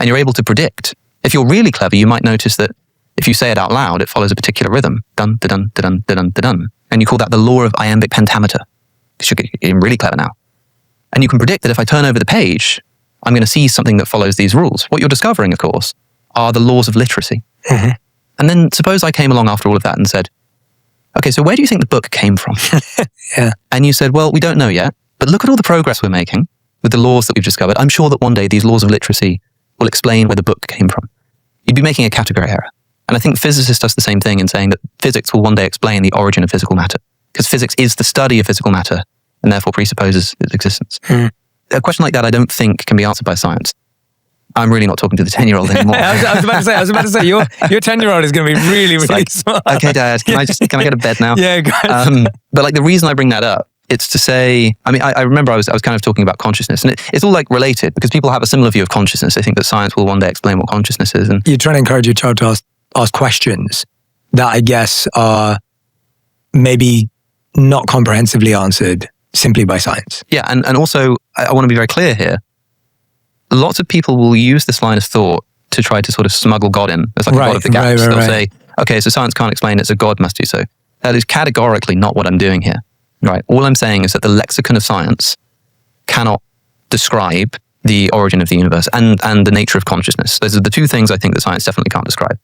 and you're able to predict. If you're really clever, you might notice that if you say it out loud, it follows a particular rhythm. Dun, da, dun, da, dun, da, dun, da, dun. And you call that the law of iambic pentameter. Because you're getting really clever now. And you can predict that if I turn over the page, I'm going to see something that follows these rules. What you're discovering, of course, are the laws of literacy. Mm-hmm. And then suppose I came along after all of that and said, okay, so where do you think the book came from? Yeah. And you said, well, we don't know yet, but look at all the progress we're making with the laws that we've discovered. I'm sure that one day these laws of literacy will explain where the book came from. You'd be making a category error. And I think physicists does the same thing in saying that physics will one day explain the origin of physical matter, because physics is the study of physical matter and therefore presupposes its existence. Mm. A question like that I don't think can be answered by science. I'm really not talking to the 10-year-old anymore. I was about to say, your 10-year-old is going to be really, really like, smart. Okay, Dad, can I get to bed now? Yeah, guys. But like the reason I bring that up, it's to say, I mean, I remember I was kind of talking about consciousness, and it's all like related because people have a similar view of consciousness. They think that science will one day explain what consciousness is. And you're trying to encourage your child to ask questions that I guess are maybe not comprehensively answered simply by science. Yeah, and also I want to be very clear here. Lots of people will use this line of thought to try to sort of smuggle God in as like a God of the gaps. They'll say, okay, so science can't explain it, so God must do so. That is categorically not what I'm doing here. Right. All I'm saying is that the lexicon of science cannot describe the origin of the universe and the nature of consciousness. Those are the two things I think that science definitely can't describe.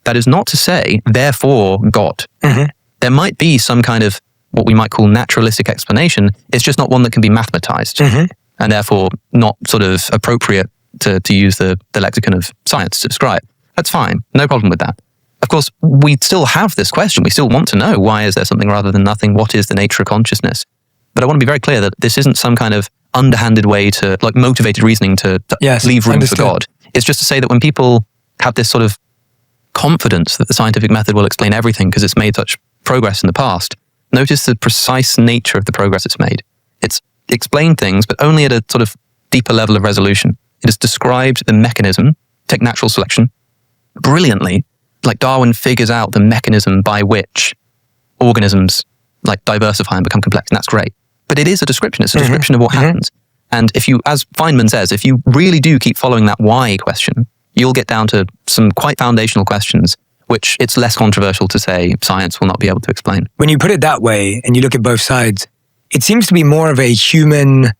That is not to say, therefore, God. Mm-hmm. There might be some kind of what we might call naturalistic explanation. It's just not one that can be mathematized, mm-hmm. and therefore not sort of appropriate to use the lexicon of science to describe. That's fine. No problem with that. Of course, we still have this question. We still want to know, why is there something rather than nothing? What is the nature of consciousness? But I want to be very clear that this isn't some kind of underhanded way to, like, motivated reasoning to leave room for God. It's just to say that when people have this sort of confidence that the scientific method will explain everything because it's made such progress in the past, notice the precise nature of the progress it's made. It's explained things, but only at a sort of deeper level of resolution. It has described the mechanism, take natural selection, brilliantly. Like Darwin figures out the mechanism by which organisms like diversify and become complex, and that's great. But it is a description. It's a description of what happens. And if you, as Feynman says, if you really do keep following that why question, you'll get down to some quite foundational questions, which it's less controversial to say science will not be able to explain. When you put it that way, and you look at both sides, it seems to be more of a human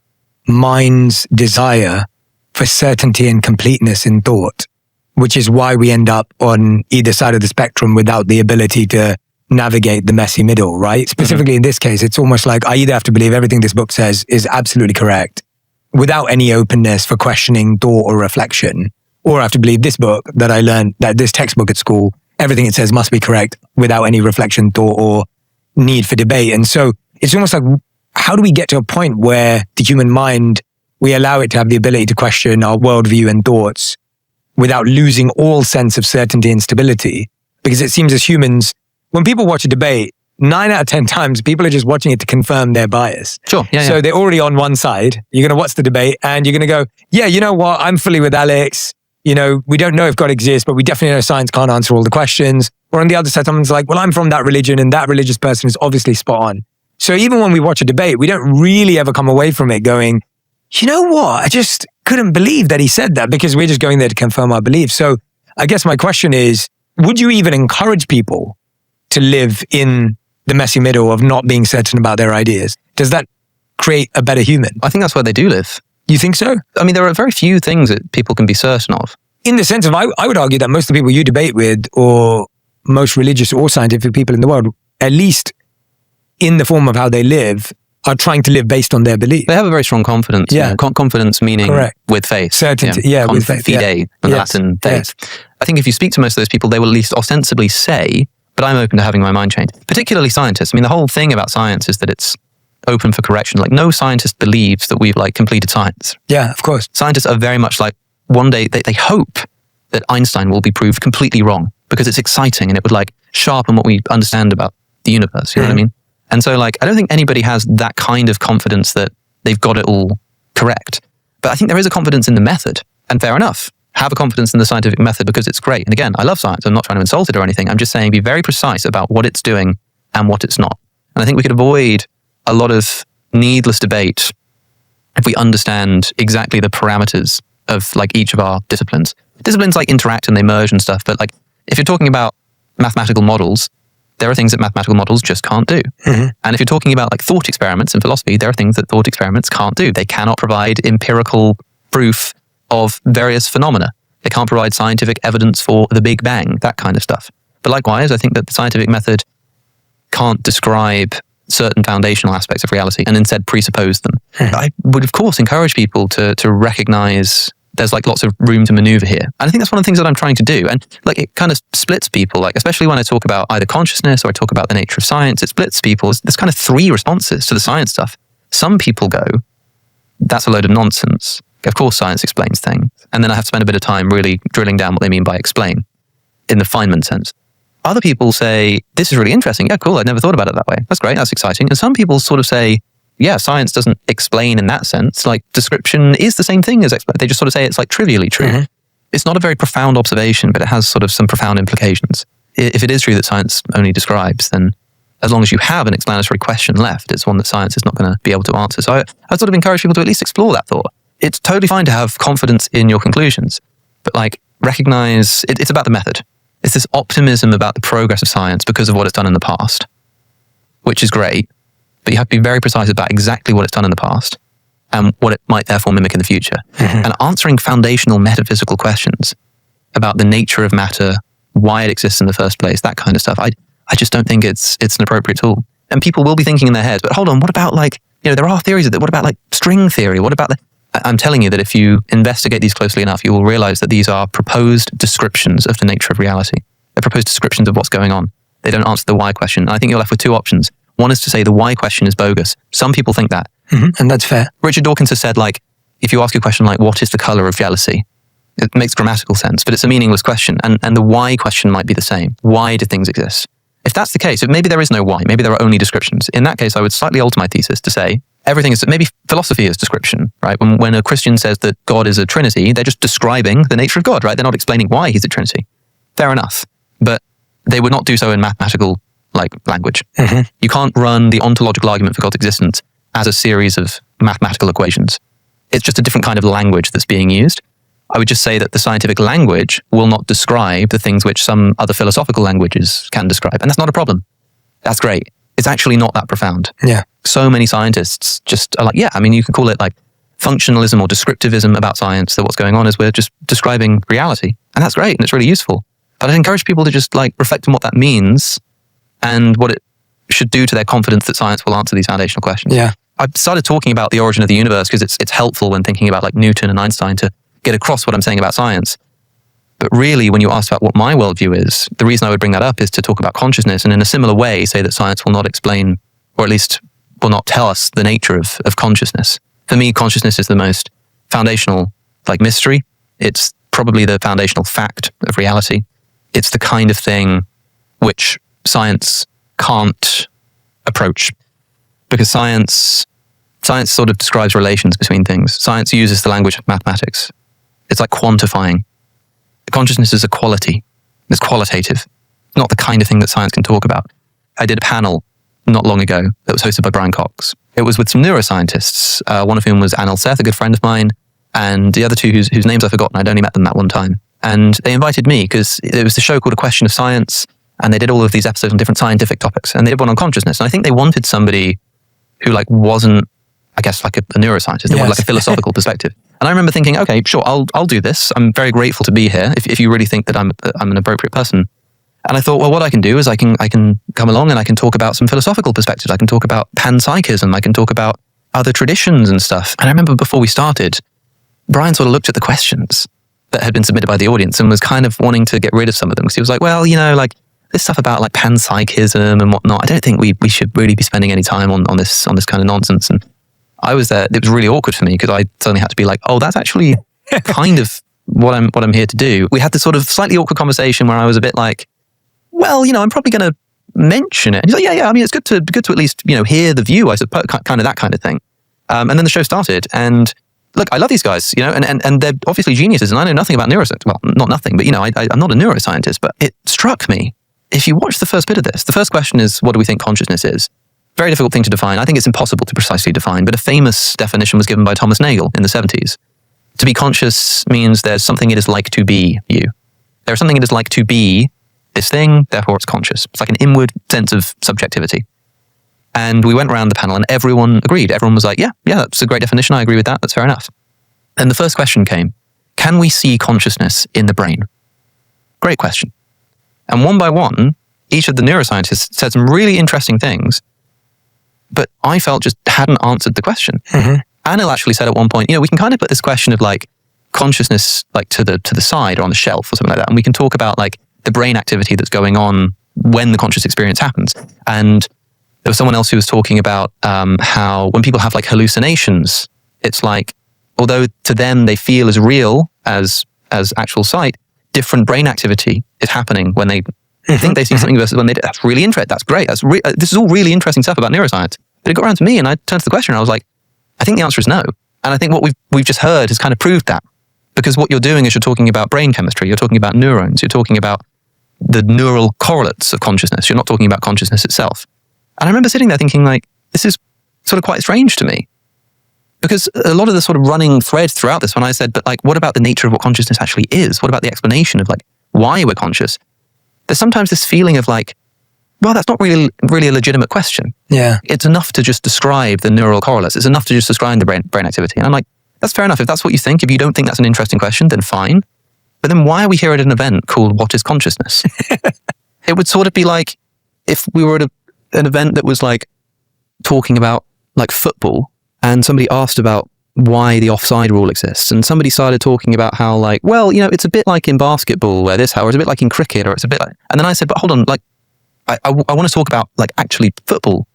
mind's desire for certainty and completeness in thought, which is why we end up on either side of the spectrum without the ability to navigate the messy middle, right? Specifically in this case, it's almost like I either have to believe everything this book says is absolutely correct without any openness for questioning thought or reflection, or I have to believe this book that I learned, that this textbook at school, everything it says must be correct without any reflection, thought, or need for debate. And so it's almost like, how do we get to a point where the human mind, we allow it to have the ability to question our worldview and thoughts without losing all sense of certainty and stability? Because it seems as humans, when people watch a debate, 9 out of 10 times, people are just watching it to confirm their bias. Sure. Yeah, so they're already on one side. You're going to watch the debate and you're going to go, yeah, you know what? I'm fully with Alex. You know, we don't know if God exists, but we definitely know science can't answer all the questions. Or on the other side, someone's like, well, I'm from that religion and that religious person is obviously spot on. So even when we watch a debate, we don't really ever come away from it going, you know what? I just couldn't believe that he said that, because we're just going there to confirm our beliefs. So I guess my question is, would you even encourage people to live in the messy middle of not being certain about their ideas? Does that create a better human? I think that's where they do live. You think so? I mean, there are very few things that people can be certain of. In the sense of, I would argue that most of the people you debate with, or most religious or scientific people in the world, at least in the form of how they live, are trying to live based on their belief. They have a very strong confidence. Yeah. You know, confidence meaning Correct. with faith. Certainty. Yeah, with faith. Fide, from the Latin faith. Yes. I think if you speak to most of those people, they will at least ostensibly say, but I'm open to having my mind changed. Particularly scientists. I mean, the whole thing about science is that it's open for correction. Like, no scientist believes that we've like completed science. Yeah, of course. Scientists are very much like, one day they hope that Einstein will be proved completely wrong because it's exciting and it would like sharpen what we understand about the universe. You know what I mean? And so like, I don't think anybody has that kind of confidence that they've got it all correct. But I think there is a confidence in the method, and fair enough. Have a confidence in the scientific method because it's great. And again, I love science. I'm not trying to insult it or anything. I'm just saying be very precise about what it's doing and what it's not. And I think we could avoid a lot of needless debate if we understand exactly the parameters of like each of our disciplines. Disciplines like interact and they merge and stuff, but like if you're talking about mathematical models, there are things that mathematical models just can't do. And if you're talking about like thought experiments in philosophy, there are things that thought experiments can't do. They cannot provide empirical proof of various phenomena. They can't provide scientific evidence for the Big Bang, that kind of stuff. But likewise, I think that the scientific method can't describe certain foundational aspects of reality and instead presuppose them. I would, of course, encourage people to recognize there's like lots of room to maneuver here. And I think that's one of the things that I'm trying to do. And like it kind of splits people, like especially when I talk about either consciousness or I talk about the nature of science, it splits people. There's kind of three responses to the science stuff. Some people go, that's a load of nonsense. Of course, science explains things. And then I have to spend a bit of time really drilling down what they mean by explain in the Feynman sense. Other people say, this is really interesting. Yeah, cool. I'd never thought about it that way. That's great. That's exciting. And some people sort of say, yeah, science doesn't explain in that sense. Like description is the same thing as explain. They just sort of say it's like trivially true. It's not a very profound observation, but it has sort of some profound implications. If it is true that science only describes, then as long as you have an explanatory question left, it's one that science is not going to be able to answer. So I sort of encourage people to at least explore that thought. It's totally fine to have confidence in your conclusions, but like recognize it's about the method. It's this optimism about the progress of science because of what it's done in the past, which is great, but you have to be very precise about exactly what it's done in the past and what it might therefore mimic in the future. And answering foundational metaphysical questions about the nature of matter, why it exists in the first place, that kind of stuff, I just don't think it's an appropriate tool. And people will be thinking in their heads, but hold on, what about like, there are theories of that. What about like string theory? What about I'm telling you that if you investigate these closely enough, you will realize that these are proposed descriptions of the nature of reality. They're proposed descriptions of what's going on. They don't answer the why question. And I think you're left with two options. One is to say the why question is bogus. Some people think that. And that's fair. Richard Dawkins has said, like, if you ask a question like, what is the color of jealousy? It makes grammatical sense, but it's a meaningless question. And the why question might be the same. Why do things exist? If that's the case, if maybe there is no why, maybe there are only descriptions. In that case, I would slightly alter my thesis to say, everything is, maybe philosophy is description, right? When a Christian says that God is a Trinity, they're just describing the nature of God, right? They're not explaining why he's a Trinity. Fair enough. But they would not do so in mathematical language. You can't run the ontological argument for God's existence as a series of mathematical equations. It's just a different kind of language that's being used. I would just say that the scientific language will not describe the things which some other philosophical languages can describe. And that's not a problem. That's great. It's actually not that profound. Yeah. So many scientists just are like, yeah, I mean, you can call it like functionalism or descriptivism about science, that what's going on is we're just describing reality. And that's great and it's really useful. But I'd encourage people to just like reflect on what that means and what it should do to their confidence that science will answer these foundational questions. Yeah. I've started talking about the origin of the universe because it's helpful when thinking about like Newton and Einstein to get across what I'm saying about science. But really, when you ask about what my worldview is, the reason I would bring that up is to talk about consciousness and in a similar way say that science will not explain, or at least will not tell us the nature of consciousness. For me, consciousness is the most foundational mystery. It's probably the foundational fact of reality. It's the kind of thing which science can't approach because science sort of describes relations between things. Science uses the language of mathematics. It's like quantifying. Consciousness is a quality. It's qualitative. Not the kind of thing that science can talk about. I did a panel not long ago that was hosted by Brian Cox. It was with some neuroscientists, one of whom was Anil Seth, a good friend of mine, and the other two whose names I've forgotten. I'd only met them that one time. And they invited me because it was the show called A Question of Science, and they did all of these episodes on different scientific topics, and they did one on consciousness. And I think they wanted somebody who wasn't, I guess, like a neuroscientist. They wanted like a philosophical perspective. And I remember thinking, okay, sure, I'll do this. I'm very grateful to be here if you really think that I'm an appropriate person. And I thought, well, what I can do is I can come along and I can talk about some philosophical perspectives. I can talk about panpsychism. I can talk about other traditions and stuff. And I remember before we started, Brian sort of looked at the questions that had been submitted by the audience and was kind of wanting to get rid of some of them. Because he was like, well, this stuff about panpsychism and whatnot, I don't think we should really be spending any time on this kind of nonsense. And I was there. It was really awkward for me because I suddenly had to be like, oh, that's actually kind of what I'm here to do. We had this sort of slightly awkward conversation where I was a bit like, well, I'm probably going to mention it. And he's like, yeah. I mean, it's good to at least, hear the view, I suppose, kind of that kind of thing. And then the show started. And look, I love these guys, and they're obviously geniuses. And I know nothing about neuroscience. Well, not nothing, but I'm not a neuroscientist. But it struck me. If you watch the first bit of this, the first question is, what do we think consciousness is? Very difficult thing to define. I think it's impossible to precisely define, but a famous definition was given by Thomas Nagel in the 70s. To be conscious means there's something it is like to be you. There's something it is like to be this thing, therefore it's conscious. It's like an inward sense of subjectivity. And we went around the panel and everyone agreed. Everyone was like, yeah, that's a great definition. I agree with that. That's fair enough. And the first question came, can we see consciousness in the brain? Great question. And one by one, each of the neuroscientists said some really interesting things, but I felt just hadn't answered the question. Mm-hmm. Anil actually said at one point, we can kind of put this question of like consciousness like to the side or on the shelf or something like that. And we can talk about like the brain activity that's going on when the conscious experience happens. And there was someone else who was talking about how when people have like hallucinations, it's like, although to them they feel as real as actual sight, different brain activity is happening when they think they see something versus when they do. That's really interesting. That's great. This is all really interesting stuff about neuroscience. But it got around to me and I turned to the question and I was like, I think the answer is no. And I think what we've just heard has kind of proved that. Because what you're doing is you're talking about brain chemistry, you're talking about neurons, you're talking about the neural correlates of consciousness. You're not talking about consciousness itself. And I remember sitting there thinking like, this is sort of quite strange to me. Because a lot of the sort of running thread throughout this, when I said, but like, what about the nature of what consciousness actually is? What about the explanation of like, why we're conscious? There's sometimes this feeling of like, well, that's not really a legitimate question. Yeah. It's enough to just describe the neural correlates. It's enough to just describe the brain activity. And I'm like, that's fair enough. If that's what you think, if you don't think that's an interesting question, then fine. But then why are we here at an event called What is Consciousness? It would sort of be like if we were at an event that was like talking about like football and somebody asked about why the offside rule exists. And somebody started talking about how like, well, it's a bit like in basketball where this, or it's a bit like in cricket, or it's a bit like, and then I said, but hold on, like, I want to talk about like actually football.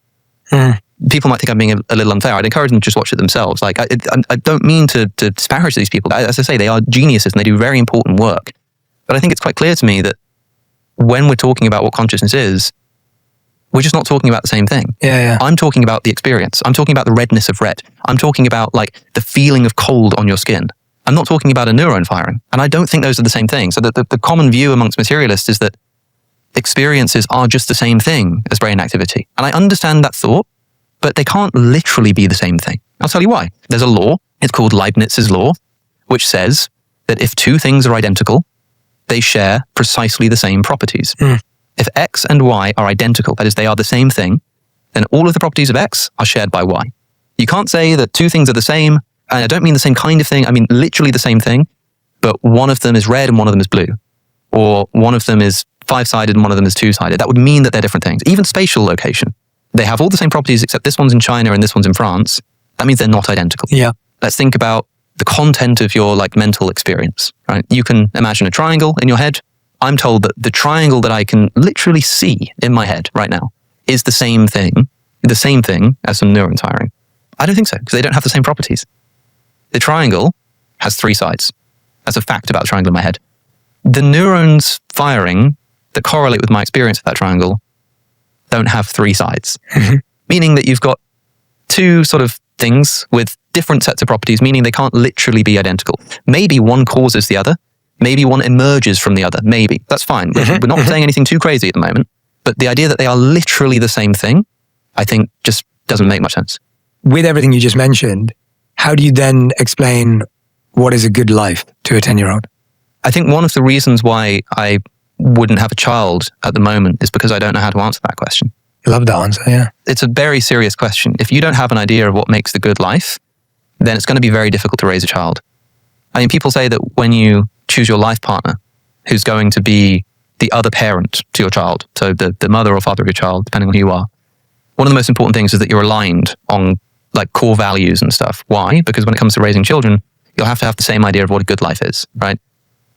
People might think I'm being a little unfair. I'd encourage them to just watch it themselves. Like I don't mean to disparage these people. As I say, they are geniuses and they do very important work. But I think it's quite clear to me that when we're talking about what consciousness is, we're just not talking about the same thing. Yeah. I'm talking about the experience. I'm talking about the redness of red. I'm talking about like the feeling of cold on your skin. I'm not talking about a neuron firing. And I don't think those are the same thing. So the common view amongst materialists is that experiences are just the same thing as brain activity. And I understand that thought, but they can't literally be the same thing. I'll tell you why. There's a law, it's called Leibniz's law, which says that if two things are identical, they share precisely the same properties. If X and Y are identical, that is, they are the same thing, then all of the properties of X are shared by Y. You can't say that two things are the same, and I don't mean the same kind of thing, I mean literally the same thing, but one of them is red and one of them is blue. Or one of them is 5-sided and one of them is 2-sided. That would mean that they're different things. Even spatial location. They have all the same properties except this one's in China and this one's in France. That means they're not identical. Yeah. Let's think about the content of your like mental experience, right? You can imagine a triangle in your head. I'm told that the triangle that I can literally see in my head right now is the same thing as some neurons firing. I don't think so, because they don't have the same properties. The triangle has 3 sides. That's a fact about the triangle in my head. The neurons firing that correlate with my experience of that triangle don't have 3 sides. Meaning that you've got 2 sort of things with different sets of properties, meaning they can't literally be identical. Maybe one causes the other. Maybe one emerges from the other. Maybe. That's fine. We're not saying anything too crazy at the moment. But the idea that they are literally the same thing, I think just doesn't make much sense. With everything you just mentioned, how do you then explain what is a good life to a 10-year-old? I think one of the reasons why I wouldn't have a child at the moment is because I don't know how to answer that question. Love that answer, yeah. It's a very serious question. If you don't have an idea of what makes the good life, then it's going to be very difficult to raise a child. I mean, people say that when you choose your life partner, who's going to be the other parent to your child, so the mother or father of your child, depending on who you are, one of the most important things is that you're aligned on like core values and stuff. Why? Because when it comes to raising children, you'll have to have the same idea of what a good life is, right?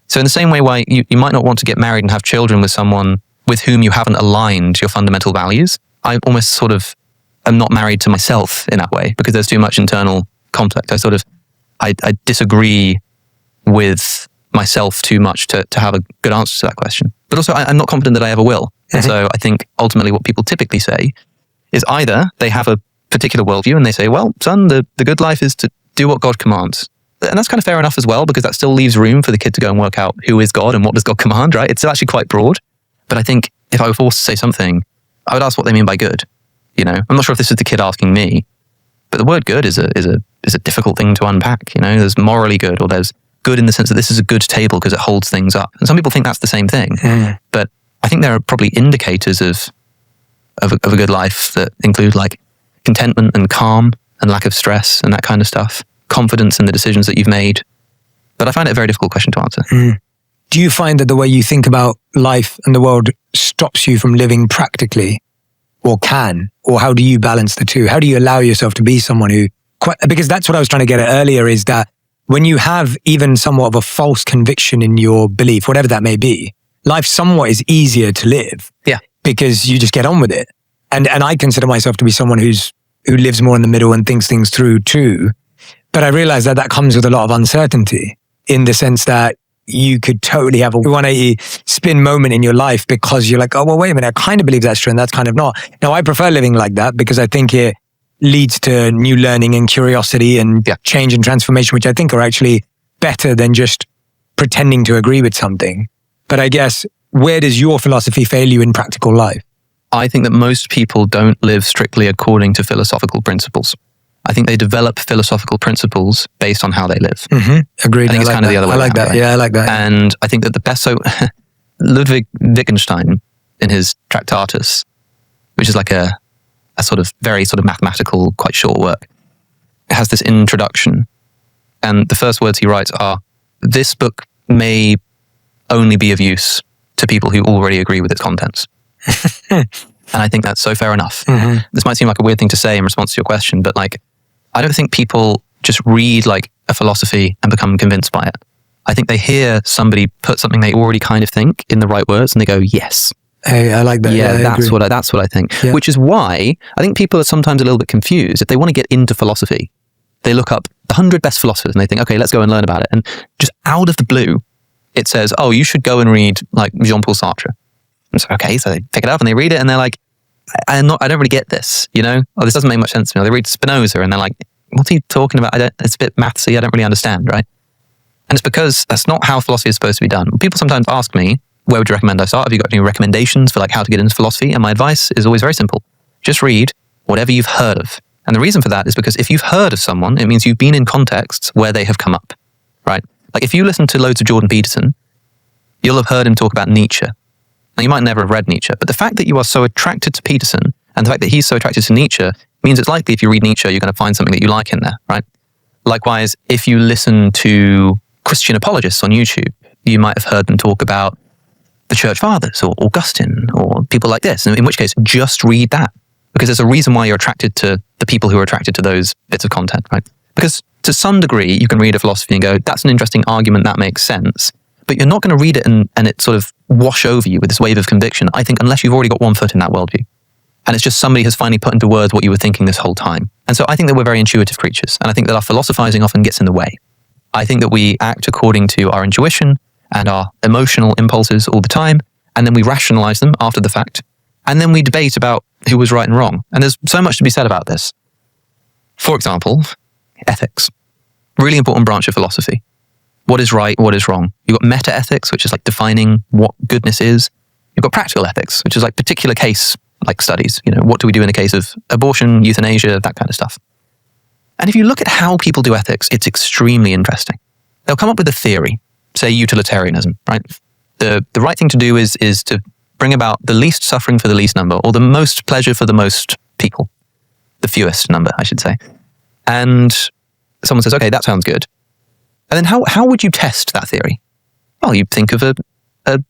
So in the same way why you might not want to get married and have children with someone with whom you haven't aligned your fundamental values, I almost sort of am not married to myself in that way because there's too much internal conflict. I disagree with myself too much to have a good answer to that question. But also I'm not confident that I ever will. And so I think ultimately what people typically say is either they have a particular worldview and they say, well, son, the good life is to do what God commands. And that's kind of fair enough as well, because that still leaves room for the kid to go and work out who is God and what does God command, right? It's actually quite broad. But I think if I were forced to say something, I would ask what they mean by good. I'm not sure if this is the kid asking me, but the word good is a is a difficult thing to unpack. You know, there's morally good, or there's good in the sense that this is a good table because it holds things up. And some people think that's the same thing. But I think there are probably indicators of a good life that include like contentment and calm and lack of stress and that kind of stuff, confidence in the decisions that you've made. But I find it a very difficult question to answer. Do you find that the way you think about life and the world stops you from living practically, or can? Or how do you balance the two? How do you allow yourself to be someone who, because that's what I was trying to get at earlier, is that when you have even somewhat of a false conviction in your belief, whatever that may be, life somewhat is easier to live. Yeah. Because you just get on with it. And I consider myself to be someone who lives more in the middle and thinks things through too. But I realize that comes with a lot of uncertainty, in the sense that you could totally have a 180 spin moment in your life because you're like, oh, well, wait a minute, I kind of believe that's true and that's kind of not. Now, I prefer living like that because I think it leads to new learning and curiosity and change and transformation, which I think are actually better than just pretending to agree with something. But I guess, where does your philosophy fail you in practical life? I think that most people don't live strictly according to philosophical principles. I think they develop philosophical principles based on how they live. Agreed. I think it's kind of the other way around. I like that. Right? Yeah, I like that. And I think that the best, so Ludwig Wittgenstein in his Tractatus, which is like a sort of very sort of mathematical, quite short work, has this introduction. And the first words he writes are, this book may only be of use to people who already agree with its contents. And I think that's so fair enough. This might seem like a weird thing to say in response to your question, but like, I don't think people just read like a philosophy and become convinced by it. I think they hear somebody put something they already kind of think in the right words and they go, yes. Hey, I like that. Yeah, that's what I think. Yeah. Which is why I think people are sometimes a little bit confused. If they want to get into philosophy, they look up the 100 best philosophers and they think, okay, let's go and learn about it. And just out of the blue, it says, oh, you should go and read like Jean-Paul Sartre. And so, okay, so they pick it up and they read it and they're like, I don't really get this, you know? Oh, this doesn't make much sense to me. Or they read Spinoza and they're like, what's he talking about? It's a bit mathsy, I don't really understand, right? And it's because that's not how philosophy is supposed to be done. People sometimes ask me, where would you recommend I start? Have you got any recommendations for like how to get into philosophy? And my advice is always very simple. Just read whatever you've heard of. And the reason for that is because if you've heard of someone, it means you've been in contexts where they have come up, right? Like if you listen to loads of Jordan Peterson, you'll have heard him talk about Nietzsche. Now, you might never have read Nietzsche, but the fact that you are so attracted to Peterson and the fact that he's so attracted to Nietzsche means it's likely if you read Nietzsche, you're going to find something that you like in there, right? Likewise, if you listen to Christian apologists on YouTube, you might have heard them talk about the Church Fathers or Augustine or people like this, in which case, just read that. Because there's a reason why you're attracted to the people who are attracted to those bits of content, right? Because to some degree, you can read a philosophy and go, that's an interesting argument, that makes sense. But you're not going to read it and it sort of wash over you with this wave of conviction, I think, unless you've already got one foot in that worldview. And it's just somebody has finally put into words what you were thinking this whole time. And so I think that we're very intuitive creatures. And I think that our philosophizing often gets in the way. I think that we act according to our intuition and our emotional impulses all the time. And then we rationalize them after the fact. And then we debate about who was right and wrong. And there's so much to be said about this. For example, ethics. Really important branch of philosophy. What is right? What is wrong? You've got meta ethics, which is like defining what goodness is. You've got practical ethics, which is like particular case like studies. You know, what do we do in the case of abortion, euthanasia, that kind of stuff. And if you look at how people do ethics, it's extremely interesting. They'll come up with a theory, say utilitarianism, right? The right thing to do is to bring about the least suffering for the least number, or the most pleasure for the most people. The fewest number, I should say. And someone says, okay, that sounds good. And then how would you test that theory? Well, you think of a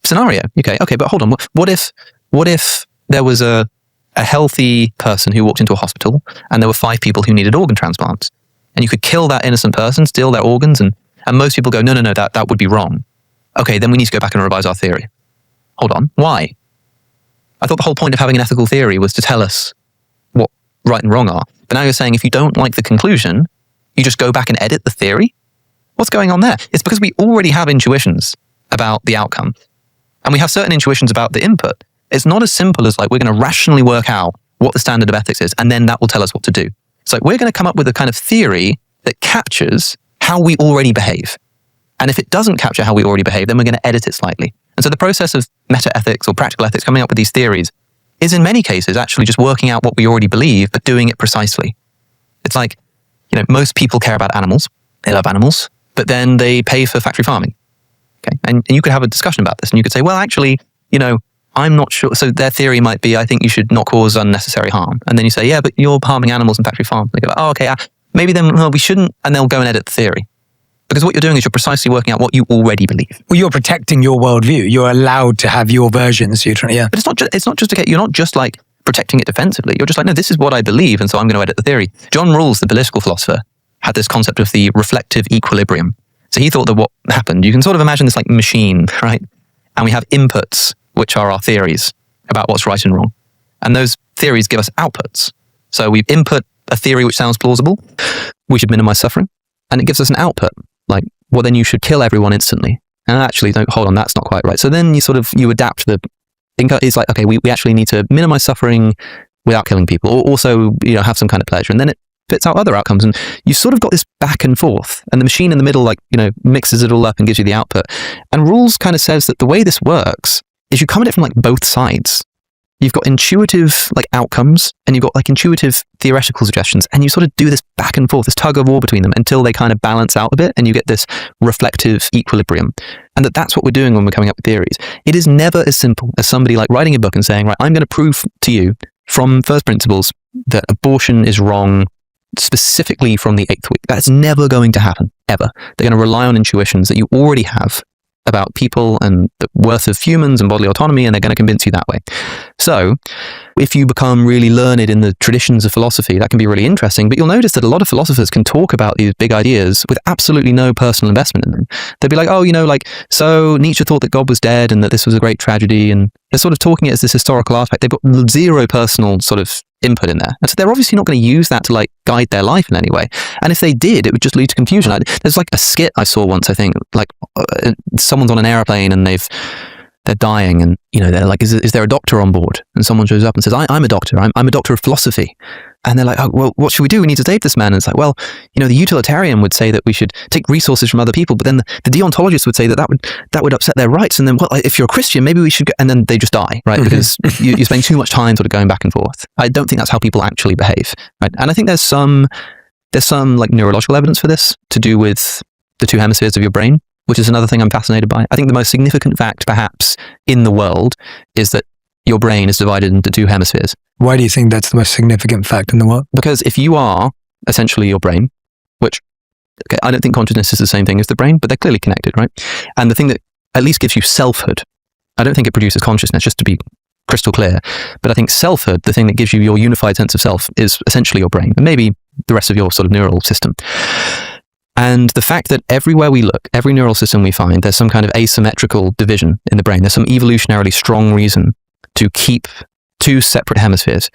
scenario. Okay, but hold on. What if there was a healthy person who walked into a hospital and there were 5 people who needed organ transplants, and you could kill that innocent person, steal their organs, and most people go, no, that would be wrong. Okay, then we need to go back and revise our theory. Hold on, why? I thought the whole point of having an ethical theory was to tell us what right and wrong are. But now you're saying if you don't like the conclusion, you just go back and edit the theory? What's going on there? It's because we already have intuitions about the outcome. And we have certain intuitions about the input. It's not as simple as like, we're going to rationally work out what the standard of ethics is, and then that will tell us what to do. It's like, we're going to come up with a kind of theory that captures how we already behave. And if it doesn't capture how we already behave, then we're going to edit it slightly. And so the process of meta-ethics or practical ethics, coming up with these theories, is in many cases actually just working out what we already believe, but doing it precisely. It's like most people care about animals. They love animals, but then they pay for factory farming. Okay. And you could have a discussion about this and you could say, well, actually, I'm not sure. So their theory might be, I think you should not cause unnecessary harm. And then you say, yeah, but you're harming animals in factory farms. They go, oh, okay, maybe then we shouldn't. And they'll go and edit the theory. Because what you're doing is you're precisely working out what you already believe. Well, you're protecting your worldview. You're allowed to have your versions. But it's not just okay. You're not just like protecting it defensively. You're just like, no, this is what I believe. And so I'm going to edit the theory. John Rawls, the political philosopher, had this concept of the reflective equilibrium. So he thought that what happened, you can sort of imagine this like machine, right? And we have inputs, which are our theories about what's right and wrong. And those theories give us outputs. So we input a theory which sounds plausible. We should minimize suffering. And it gives us an output. Like, well, then you should kill everyone instantly. And actually, hold on, that's not quite right. So then you adapt the thinker. It's like, okay, we actually need to minimize suffering without killing people, or also, have some kind of pleasure. And then it spits out other outcomes. And you sort of got this back and forth. And the machine in the middle, mixes it all up and gives you the output. And Rawls kind of says that the way this works is you come at it from both sides. You've got intuitive outcomes and you've got intuitive theoretical suggestions, and you sort of do this back and forth, this tug of war between them until they kind of balance out a bit and you get this reflective equilibrium. And that's what we're doing when we're coming up with theories. It is never as simple as somebody writing a book and saying, right, I'm going to prove to you from first principles that abortion is wrong, specifically from the 8th week. That's never going to happen, ever. They're going to rely on intuitions that you already have about people and the worth of humans and bodily autonomy, and they're going to convince you that way. So if you become really learned in the traditions of philosophy, that can be really interesting, but you'll notice that a lot of philosophers can talk about these big ideas with absolutely no personal investment in them. They'll be like, so Nietzsche thought that God was dead and that this was a great tragedy, and they're sort of talking it as this historical artifact. They've got zero personal sort of input in there. And so they're obviously not going to use that to guide their life in any way. And if they did, it would just lead to confusion. There's a skit I saw once, I think, someone's on an airplane and they're dying, and they're like, is there a doctor on board? And someone shows up and says, I'm a doctor. I'm a doctor of philosophy. And they're like, oh, well, what should we do? We need to save this man. And it's like, well, the utilitarian would say that we should take resources from other people, but then the deontologist would say that would upset their rights. And then, well, if you're a Christian, maybe we should go. And then they just die, right? Because you spend too much time sort of going back and forth. I don't think that's how people actually behave, right? And I think there's some neurological evidence for this to do with the two hemispheres of your brain, which is another thing I'm fascinated by. I think the most significant fact, perhaps, in the world is that your brain is divided into two hemispheres. Why do you think that's the most significant fact in the world? Because if you are essentially your brain, which, okay, I don't think consciousness is the same thing as the brain, but they're clearly connected, right? And the thing that at least gives you selfhood, I don't think it produces consciousness, just to be crystal clear, but I think selfhood, the thing that gives you your unified sense of self, is essentially your brain, and maybe the rest of your sort of neural system. And the fact that everywhere we look, every neural system we find, there's some kind of asymmetrical division in the brain. There's some evolutionarily strong reason to keep two separate hemispheres,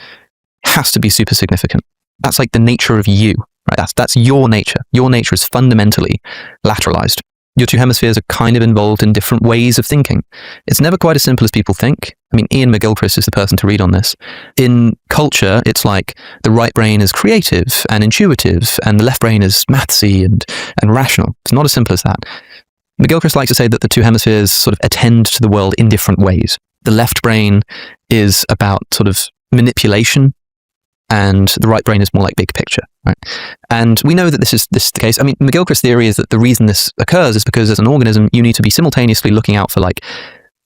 has to be super significant. That's the nature of you, right? That's your nature. Your nature is fundamentally lateralized. Your two hemispheres are kind of involved in different ways of thinking. It's never quite as simple as people think. I mean, Ian McGilchrist is the person to read on this. In culture, it's like the right brain is creative and intuitive, and the left brain is mathsy and rational. It's not as simple as that. McGilchrist likes to say that the two hemispheres sort of attend to the world in different ways. The left brain is about sort of manipulation, and the right brain is more like big picture, right? And we know that this is the case. I mean, McGilchrist's theory is that the reason this occurs is because as an organism, you need to be simultaneously looking out for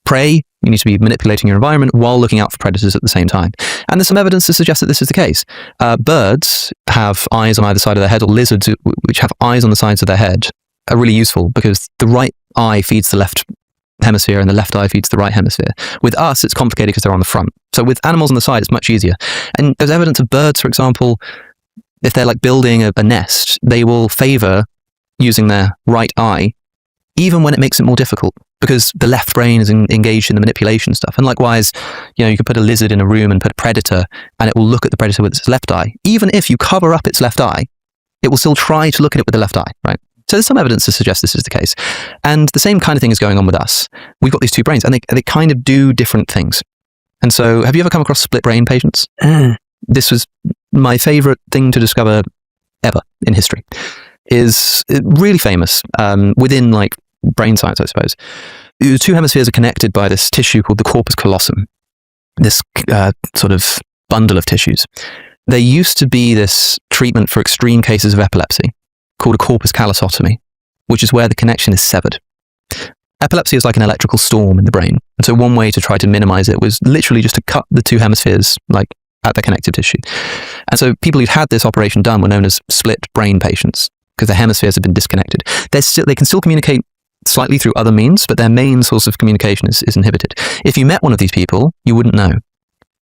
prey. You need to be manipulating your environment while looking out for predators at the same time. And there's some evidence to suggest that this is the case. Birds have eyes on either side of their head, or lizards which have eyes on the sides of their head are really useful because the right eye feeds the left hemisphere and the left eye feeds the right hemisphere. With us, it's complicated because they're on the front. So with animals on the side, it's much easier. And there's evidence of birds, for example, if they're building a nest, they will favor using their right eye, even when it makes it more difficult, because the left brain is engaged in the manipulation stuff. And likewise, you could put a lizard in a room and put a predator, and it will look at the predator with its left eye. Even if you cover up its left eye, it will still try to look at it with the left eye, right? So there's some evidence to suggest this is the case. And the same kind of thing is going on with us. We've got these two brains, and they kind of do different things. And so have you ever come across split brain patients? This was my favorite thing to discover ever in history. Is really famous within brain science, I suppose. The two hemispheres are connected by this tissue called the corpus callosum, this sort of bundle of tissues. There used to be this treatment for extreme cases of epilepsy called a corpus callosotomy, which is where the connection is severed. Epilepsy is like an electrical storm in the brain. And so one way to try to minimize it was literally just to cut the two hemispheres, like at the connective tissue. And so people who'd had this operation done were known as split brain patients because their hemispheres had been disconnected. They can still communicate slightly through other means, but their main source of communication is inhibited. If you met one of these people, you wouldn't know.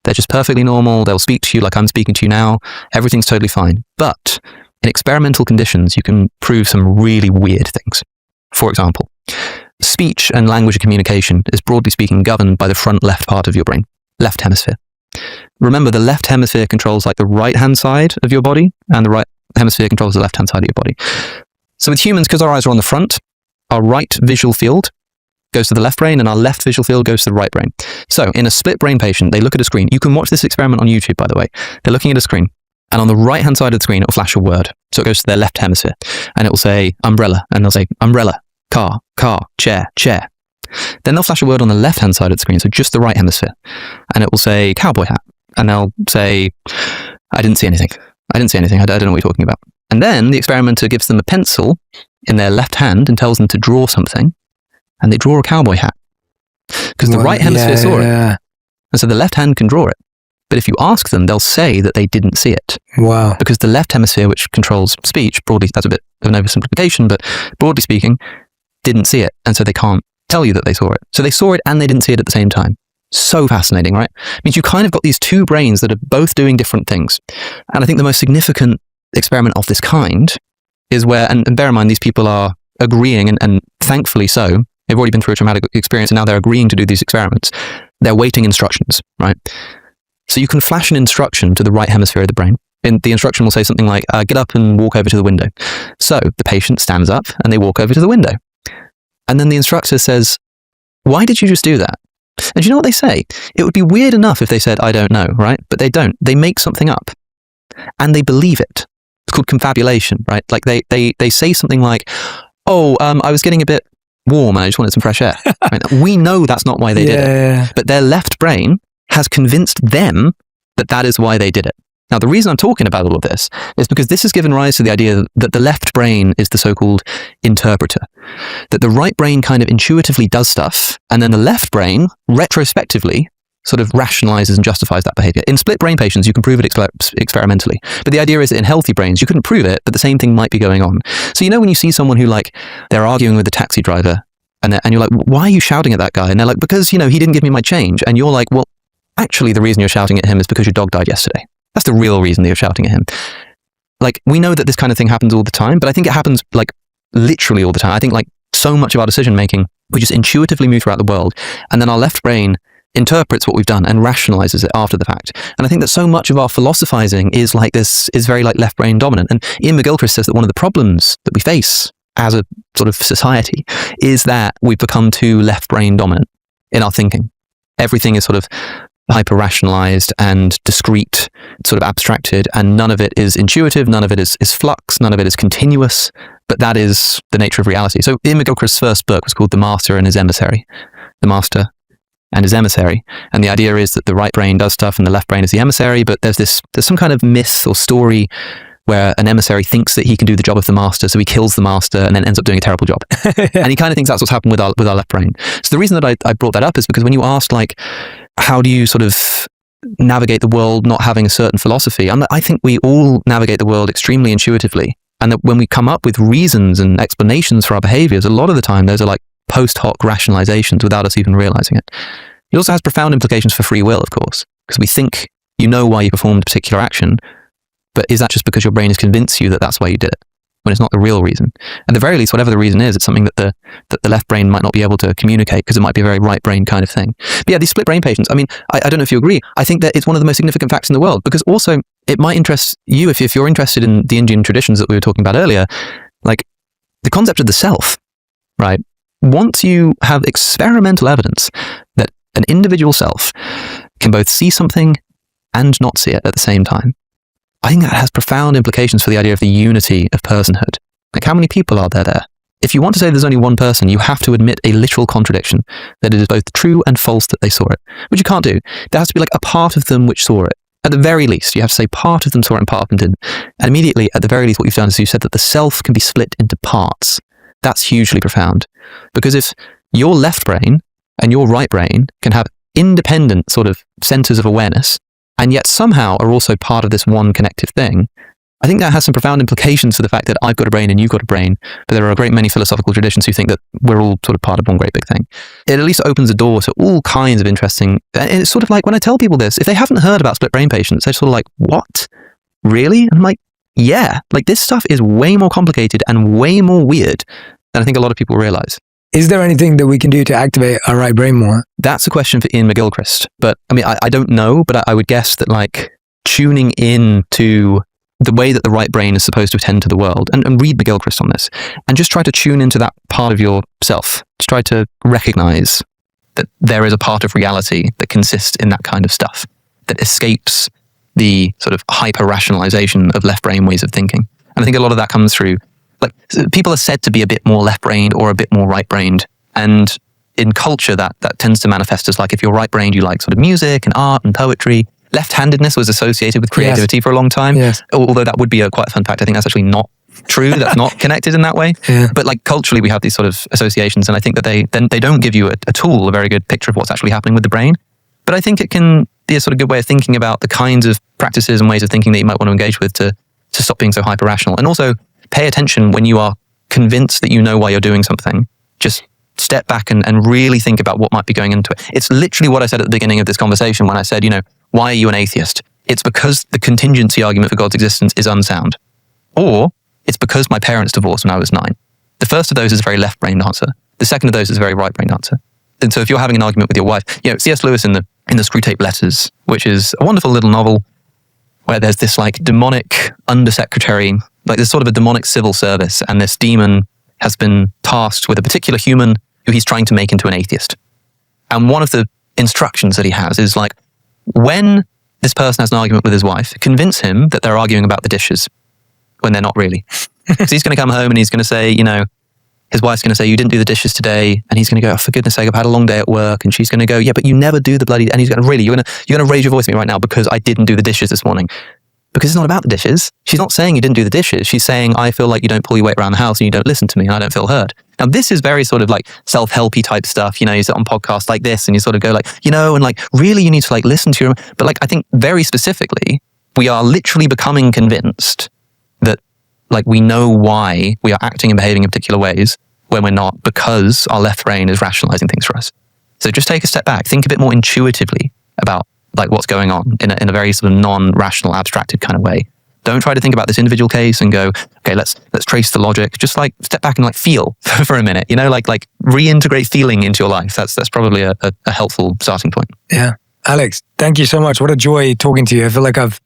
They're just perfectly normal. They'll speak to you like I'm speaking to you now. Everything's totally fine. But in experimental conditions, you can prove some really weird things. For example, speech and language communication is broadly speaking governed by the front left part of your brain, left hemisphere. Remember, the left hemisphere controls like the right-hand side of your body, and the right hemisphere controls the left-hand side of your body. So with humans, because our eyes are on the front, our right visual field goes to the left brain and our left visual field goes to the right brain. So in a split brain patient, they look at a screen. You can watch this experiment on YouTube, by the way. They're looking at a screen, and on the right-hand side of the screen, it will flash a word. So it goes to their left hemisphere, and it will say umbrella, and they'll say umbrella, car, chair. Then they'll flash a word on the left-hand side of the screen, so just the right hemisphere, and it will say cowboy hat, and they'll say, I didn't see anything. I don't know what you're talking about. And then the experimenter gives them a pencil in their left hand and tells them to draw something, and they draw a cowboy hat because the right hemisphere saw it. And so the left hand can draw it. But if you ask them, they'll say that they didn't see it. Wow. Because the left hemisphere, which controls speech, broadly, that's a bit of an oversimplification, but broadly speaking, didn't see it. And so they can't tell you that they saw it. So they saw it and they didn't see it at the same time. So fascinating, right? It means you kind of got these two brains that are both doing different things. And I think the most significant experiment of this kind is where, and bear in mind, these people are agreeing, and thankfully so, they've already been through a traumatic experience and now they're agreeing to do these experiments. They're waiting instructions, right? So you can flash an instruction to the right hemisphere of the brain. And the instruction will say something like, get up and walk over to the window. So the patient stands up and they walk over to the window. And then the instructor says, why did you just do that? And do you know what they say? It would be weird enough if they said, I don't know, right? But they don't. They make something up and they believe it. It's called confabulation, right? Like they say something like, I was getting a bit warm and I just wanted some fresh air. Right? We know that's not why they did it. But their left brain has convinced them that that is why they did it. Now, the reason I'm talking about all of this is because this has given rise to the idea that the left brain is the so-called interpreter, that the right brain kind of intuitively does stuff, and then the left brain retrospectively sort of rationalizes and justifies that behavior. In split brain patients, you can prove it experimentally. But the idea is that in healthy brains, you couldn't prove it, but the same thing might be going on. So, you know, when you see someone who, like, they're arguing with the taxi driver, and you're like, why are you shouting at that guy? And they're like, because, you know, he didn't give me my change. And you're like, well, actually, the reason you're shouting at him is because your dog died yesterday. That's the real reason that you're shouting at him. Like, we know that this kind of thing happens all the time, but I think it happens, like, literally all the time. I think, like, so much of our decision making, we just intuitively move throughout the world, and then our left brain interprets what we've done and rationalizes it after the fact. And I think that so much of our philosophizing is like this, is very like left brain dominant. And Ian McGilchrist says that one of the problems that we face as a sort of society is that we've become too left brain dominant in our thinking. Everything is sort of hyper rationalized and discrete, sort of abstracted, and none of it is intuitive, none of it is flux, none of it is continuous, but that is the nature of reality. So Ian McGilchrist's first book was called The Master and His Emissary. The Master and His Emissary. And the idea is that the right brain does stuff and the left brain is the emissary, but there's some kind of myth or story where an emissary thinks that he can do the job of the master, so he kills the master and then ends up doing a terrible job. And he kind of thinks that's what's happened with our left brain. So the reason that I brought that up is because when you asked, like, how do you sort of navigate the world not having a certain philosophy, I think we all navigate the world extremely intuitively. And that when we come up with reasons and explanations for our behaviors, a lot of the time those are like post hoc rationalizations without us even realizing it. It also has profound implications for free will, of course, because we think you know why you performed a particular action, but is that just because your brain has convinced you that that's why you did it, when it's not the real reason? At the very least, whatever the reason is, it's something that the left brain might not be able to communicate because it might be a very right brain kind of thing. But yeah, these split brain patients, I mean, I don't know if you agree, I think that it's one of the most significant facts in the world, because also it might interest you if you're interested in the Indian traditions that we were talking about earlier, like the concept of the self, right? Once you have experimental evidence that an individual self can both see something and not see it at the same time, I think that has profound implications for the idea of the unity of personhood. Like, how many people are there? If you want to say there's only one person, you have to admit a literal contradiction, that it is both true and false that they saw it, which you can't do. There has to be like a part of them which saw it. At the very least, you have to say part of them saw it and part of them didn't. And immediately, at the very least, what you've done is you said that the self can be split into parts. That's hugely profound. Because if your left brain and your right brain can have independent sort of centers of awareness, and yet somehow are also part of this one connective thing, I think that has some profound implications for the fact that I've got a brain and you've got a brain, but there are a great many philosophical traditions who think that we're all sort of part of one great big thing. It at least opens a door to all kinds of interesting, and it's sort of like when I tell people this, if they haven't heard about split brain patients, they're sort of like, what? Really? I'm like, yeah, like this stuff is way more complicated and way more weird than I think a lot of people realize. Is there anything that we can do to activate our right brain more? That's a question for Ian McGilchrist, but I mean, I don't know, but I would guess that like tuning in to the way that the right brain is supposed to attend to the world, and read McGilchrist on this, and just try to tune into that part of yourself. Just try to recognize that there is a part of reality that consists in that kind of stuff, that escapes the sort of hyper-rationalization of left brain ways of thinking. And I think a lot of that comes through, like, people are said to be a bit more left-brained or a bit more right-brained, and in culture that tends to manifest as like, if you're right-brained, you like sort of music and art and poetry. Left-handedness was associated with creativity for a long time. Yes. Although that would be quite a fun fact. I think that's actually not true. That's not connected in that way. Yeah. But like culturally, we have these sort of associations, and I think that they don't give you a very good picture of what's actually happening with the brain. But I think it can be a sort of good way of thinking about the kinds of practices and ways of thinking that you might want to engage with to stop being so hyper-rational. And also pay attention when you are convinced that you know why you're doing something. Just step back and really think about what might be going into it. It's literally what I said at the beginning of this conversation when I said, why are you an atheist? It's because the contingency argument for God's existence is unsound. Or it's because my parents divorced when I was 9. The first of those is a very left-brained answer. The second of those is a very right-brained answer. And so if you're having an argument with your wife, C.S. Lewis in the Screwtape Letters, which is a wonderful little novel where there's this like demonic undersecretary, like there's sort of a demonic civil service, and this demon has been tasked with a particular human who he's trying to make into an atheist. And one of the instructions that he has is like, when this person has an argument with his wife, convince him that they're arguing about the dishes when they're not really. So he's going to come home and he's going to say, his wife's going to say, you didn't do the dishes today. And he's going to go, oh, for goodness sake, I've had a long day at work. And she's going to go, yeah, but you never do the bloody, and he's going to really, you're going to raise your voice at me right now because I didn't do the dishes this morning. Because it's not about the dishes. She's not saying you didn't do the dishes. She's saying, I feel like you don't pull your weight around the house and you don't listen to me and I don't feel heard. Now, this is very sort of like self-helpy type stuff. You sit on podcasts like this and you sort of go like, and like, really you need to like listen to your, but like, I think very specifically, we are literally becoming convinced that like we know why we are acting and behaving in particular ways when we're not, because our left brain is rationalizing things for us. So just take a step back, think a bit more intuitively about like what's going on in a very sort of non-rational, abstracted kind of way. Don't try to think about this individual case and go, okay, let's trace the logic. Just like step back and like feel for a minute, like reintegrate feeling into your life. That's probably a helpful starting point. Yeah. Alex, thank you so much. What a joy talking to you. I feel like I've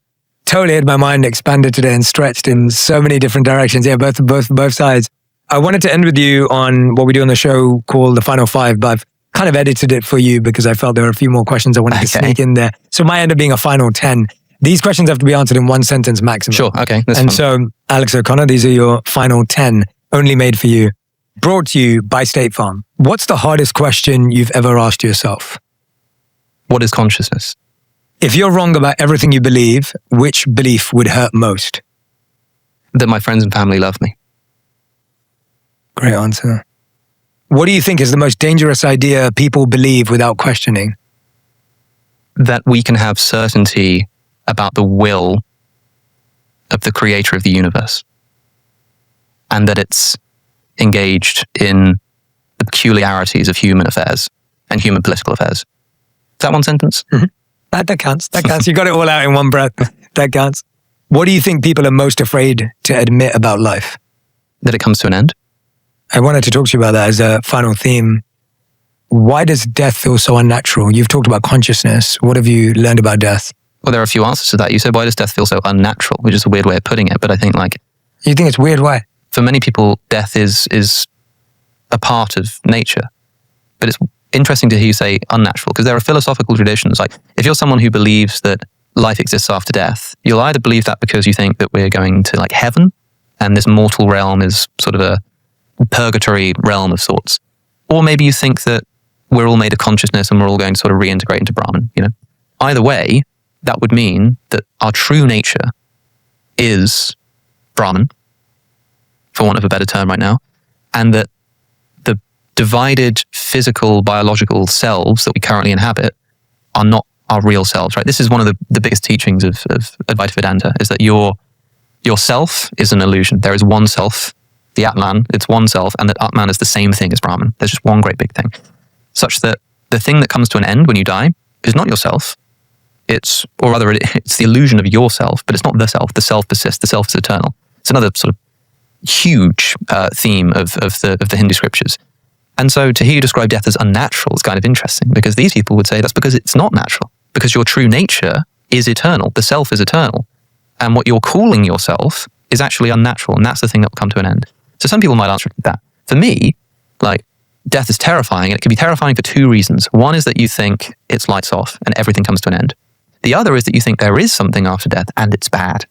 totally had my mind expanded today and stretched in so many different directions. Yeah, both sides. I wanted to end with you on what we do on the show called the Final Five, but I've kind of edited it for you because I felt there were a few more questions I wanted to sneak in there. So it might end up being a final 10. These questions have to be answered in one sentence maximum. Sure, okay. And fun. So, Alex O'Connor, these are your final 10, only made for you. Brought to you by State Farm. What's the hardest question you've ever asked yourself? What is consciousness? If you're wrong about everything you believe, which belief would hurt most? That my friends and family love me. Great answer. What do you think is the most dangerous idea people believe without questioning? That we can have certainty about the will of the creator of the universe, and that it's engaged in the peculiarities of human affairs and human political affairs. Is that one sentence? Mm-hmm. That counts. That counts. You got it all out in one breath. That counts. What do you think people are most afraid to admit about life? That it comes to an end. I wanted to talk to you about that as a final theme. Why does death feel so unnatural? You've talked about consciousness. What have you learned about death? Well, there are a few answers to that. You said, why does death feel so unnatural? Which is a weird way of putting it. But I think You think it's weird? Why? For many people, death is a part of nature. But it's interesting to hear you say unnatural, because there are philosophical traditions. Like, if you're someone who believes that life exists after death, you'll either believe that because you think that we're going to like heaven, and this mortal realm is sort of a purgatory realm of sorts. Or maybe you think that we're all made of consciousness and we're all going to sort of reintegrate into Brahman, Either way, that would mean that our true nature is Brahman, for want of a better term right now, and that the divided physical, biological selves that we currently inhabit are not our real selves, right? This is one of the biggest teachings of Advaita Vedanta, is that your self is an illusion. There is one self, the Atman, it's one self, and that Atman is the same thing as Brahman. There's just one great big thing. Such that the thing that comes to an end when you die is not yourself. It's the illusion of yourself, but it's not the self. The self persists. The self is eternal. It's another sort of huge theme of the Hindu scriptures. And so to hear you describe death as unnatural is kind of interesting, because these people would say that's because it's not natural, because your true nature is eternal. The self is eternal. And what you're calling yourself is actually unnatural, and that's the thing that will come to an end. So some people might answer it like that. For me, like, death is terrifying, and it can be terrifying for two reasons. One is that you think it's lights off and everything comes to an end. The other is that you think there is something after death and it's bad,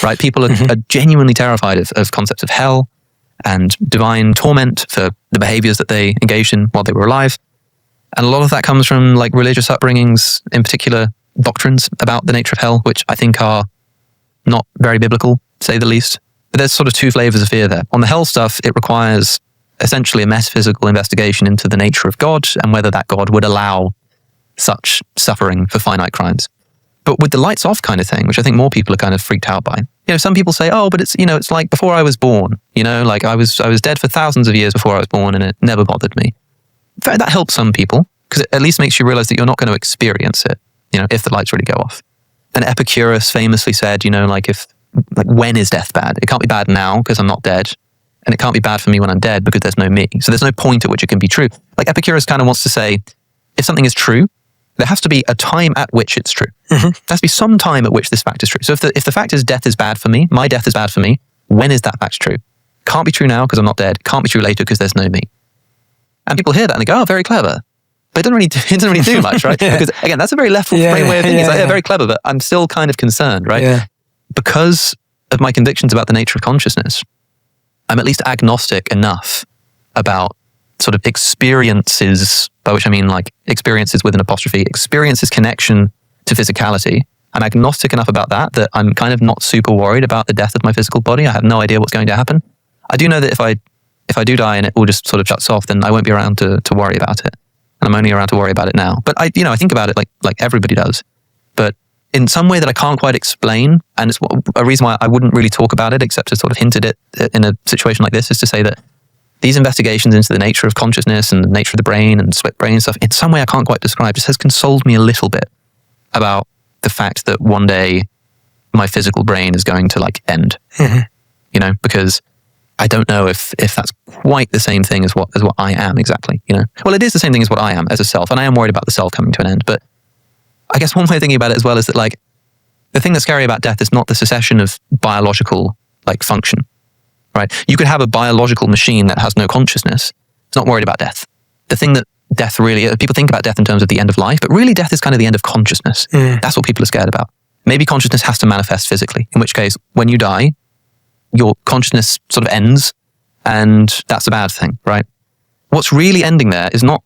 right? People are genuinely terrified of concepts of hell and divine torment for the behaviors that they engaged in while they were alive. And a lot of that comes from like religious upbringings, in particular doctrines about the nature of hell, which I think are not very biblical, to say the least. But there's sort of two flavors of fear there. On the hell stuff, it requires essentially a metaphysical investigation into the nature of God and whether that God would allow such suffering for finite crimes. But with the lights off kind of thing, which I think more people are kind of freaked out by, some people say, oh, but it's, it's like before I was born, like I was dead for thousands of years before I was born and it never bothered me. In fact, that helps some people because it at least makes you realize that you're not going to experience it, if the lights really go off. And Epicurus famously said, when is death bad? It can't be bad now because I'm not dead. And it can't be bad for me when I'm dead because there's no me. So there's no point at which it can be true. Like Epicurus kind of wants to say, if something is true, there has to be a time at which it's true. Mm-hmm. There has to be some time at which this fact is true. So if the fact is death is bad for me, my death is bad for me, when is that fact true? Can't be true now because I'm not dead. Can't be true later because there's no me. And people hear that and they go, oh, very clever. But it doesn't really do much, right? Yeah. Because again, that's a very left brain way of thinking. It's like, very clever, but I'm still kind of concerned, right? Yeah. Because of my convictions about the nature of consciousness, I'm at least agnostic enough about sort of experiences, by which I mean like experiences with an apostrophe, experiences connection to physicality. I'm agnostic enough about that I'm kind of not super worried about the death of my physical body. I have no idea what's going to happen. I do know that if I do die and it all just sort of shuts off, then I won't be around to worry about it. And I'm only around to worry about it now. But I think about it like everybody does. But in some way that I can't quite explain, and it's a reason why I wouldn't really talk about it except to sort of hint at it in a situation like this, is to say that these investigations into the nature of consciousness and the nature of the brain and split brain and stuff, in some way I can't quite describe, just has consoled me a little bit about the fact that one day my physical brain is going to end, because I don't know if that's quite the same thing as what I am exactly, Well, it is the same thing as what I am as a self, and I am worried about the self coming to an end. But I guess one way of thinking about it as well is that the thing that's scary about death is not the cessation of biological function, right? You could have a biological machine that has no consciousness. It's not worried about death. The thing that death really, people think about death in terms of the end of life, but really death is kind of the end of consciousness. That's what people are scared about. Maybe consciousness has to manifest physically, in which case when you die, your consciousness sort of ends, and that's a bad thing, right? What's really ending there is not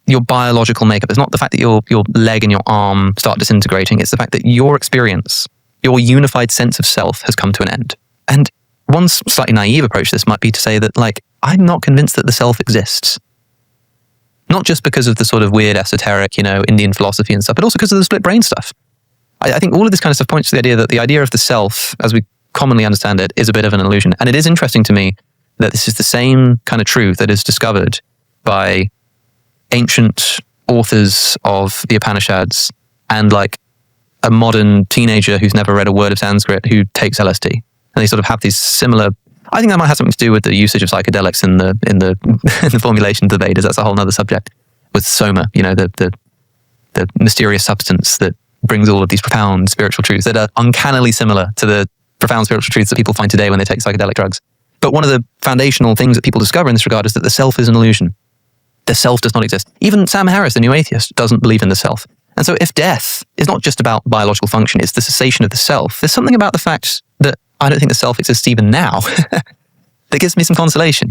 your biological makeup. It's not the fact that your leg and your arm start disintegrating. It's the fact that your experience, your unified sense of self has come to an end. And one slightly naive approach to this might be to say that, I'm not convinced that the self exists. Not just because of the sort of weird esoteric, Indian philosophy and stuff, but also because of the split brain stuff. I think all of this kind of stuff points to the idea that the idea of the self, as we commonly understand it, is a bit of an illusion. And it is interesting to me that this is the same kind of truth that is discovered by ancient authors of the Upanishads and a modern teenager who's never read a word of Sanskrit who takes LSD. And they sort of have these similar, I think that might have something to do with the usage of psychedelics in the formulation of the Vedas. That's a whole other subject with soma, the mysterious substance that brings all of these profound spiritual truths that are uncannily similar to the profound spiritual truths that people find today when they take psychedelic drugs. But one of the foundational things that people discover in this regard is that the self is an illusion. The self does not exist. Even Sam Harris, the new atheist, doesn't believe in the self. And so if death is not just about biological function, it's the cessation of the self, there's something about the fact that I don't think the self exists even now that gives me some consolation,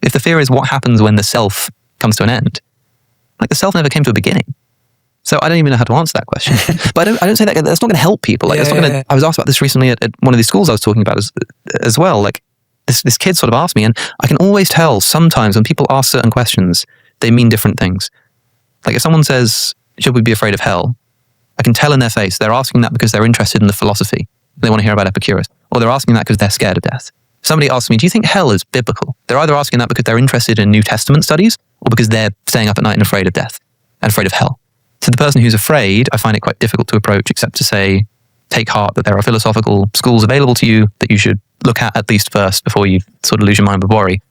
If the fear is what happens when the self comes to an end, the self never came to a beginning. So I don't even know how to answer that question. But I don't say that, that's not going to help people. Like, I was asked about this recently at one of these schools I was talking about as well. Like, this kid sort of asked me, and I can always tell sometimes when people ask certain questions, they mean different things. Like if someone says, should we be afraid of hell? I can tell in their face, they're asking that because they're interested in the philosophy. They want to hear about Epicurus. Or they're asking that because they're scared of death. Somebody asks me, do you think hell is biblical? They're either asking that because they're interested in New Testament studies or because they're staying up at night and afraid of death and afraid of hell. To the person who's afraid, I find it quite difficult to approach except to say, take heart that there are philosophical schools available to you that you should look at least first before you sort of lose your mind with worry.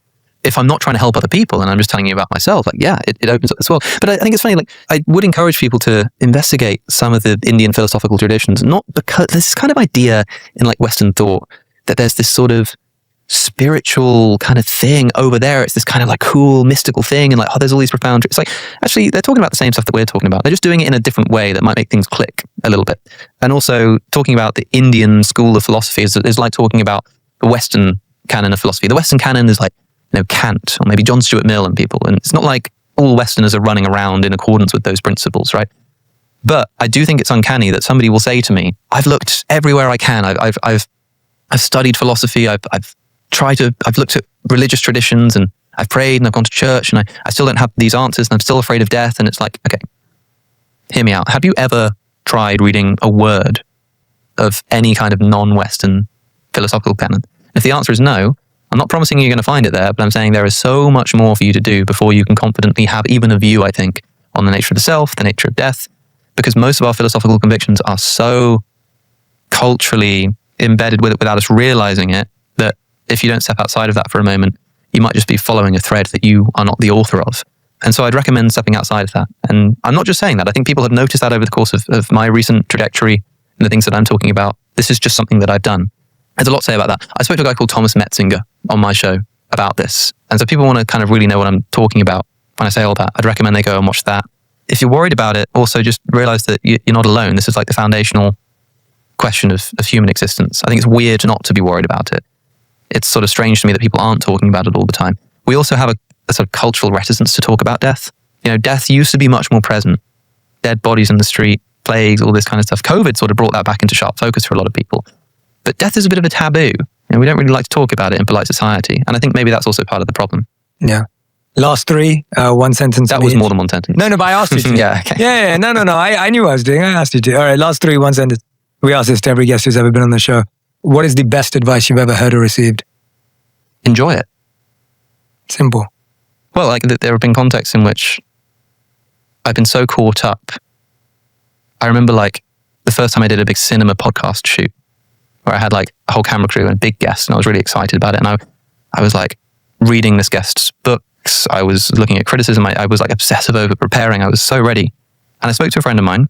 If I'm not trying to help other people and I'm just telling you about myself, like, yeah, it opens up this world. But I think it's funny, like, I would encourage people to investigate some of the Indian philosophical traditions, not because there's this kind of idea in like Western thought that there's this sort of spiritual kind of thing over there. It's this kind of like cool mystical thing, and like, oh, there's all these profound. It's like, actually, they're talking about the same stuff that we're talking about. They're just doing it in a different way that might make things click a little bit. And also, talking about the Indian school of philosophy is like talking about the Western canon of philosophy. The Western canon is like, you know, Kant or maybe John Stuart Mill and people. And it's not like all Westerners are running around in accordance with those principles, right? But I do think it's uncanny that somebody will say to me, I've looked everywhere I can. I've studied philosophy. I've looked at religious traditions, and I've prayed and I've gone to church, and I still don't have these answers, and I'm still afraid of death. And it's like, okay, hear me out. Have you ever tried reading a word of any kind of non-Western philosophical canon? If the answer is no, I'm not promising you're going to find it there, but I'm saying there is so much more for you to do before you can confidently have even a view, I think, on the nature of the self, the nature of death, because most of our philosophical convictions are so culturally embedded with it without us realizing it, that if you don't step outside of that for a moment, you might just be following a thread that you are not the author of. And so I'd recommend stepping outside of that. And I'm not just saying that. I think people have noticed that over the course of my recent trajectory and the things that I'm talking about. This is just something that I've done. There's a lot to say about that. I spoke to a guy called Thomas Metzinger on my show about this. And so people want to kind of really know what I'm talking about when I say all that. I'd recommend they go and watch that. If you're worried about it, also just realize that you're not alone. This is like the foundational question of human existence. I think it's weird not to be worried about it. It's sort of strange to me that people aren't talking about it all the time. We also have a sort of cultural reticence to talk about death. You know, death used to be much more present. Dead bodies in the street, plagues, all this kind of stuff. COVID sort of brought that back into sharp focus for a lot of people. But death is a bit of a taboo. You know, we don't really like to talk about it in polite society. And I think maybe that's also part of the problem. Yeah. Last three, one sentence. That was more than one sentence. No, but I asked you to. Yeah, okay. Yeah, no. I knew what I was doing. I asked you to. All right, last three, one sentence. We ask this to every guest who's ever been on the show. What is the best advice you've ever heard or received? Enjoy it. Simple. Well, like there have been contexts in which I've been so caught up. I remember like the first time I did a big cinema podcast shoot where I had like a whole camera crew and a big guest, and I was really excited about it. And I was like reading this guest's books. I was looking at criticism. I was like obsessive over preparing. I was so ready. And I spoke to a friend of mine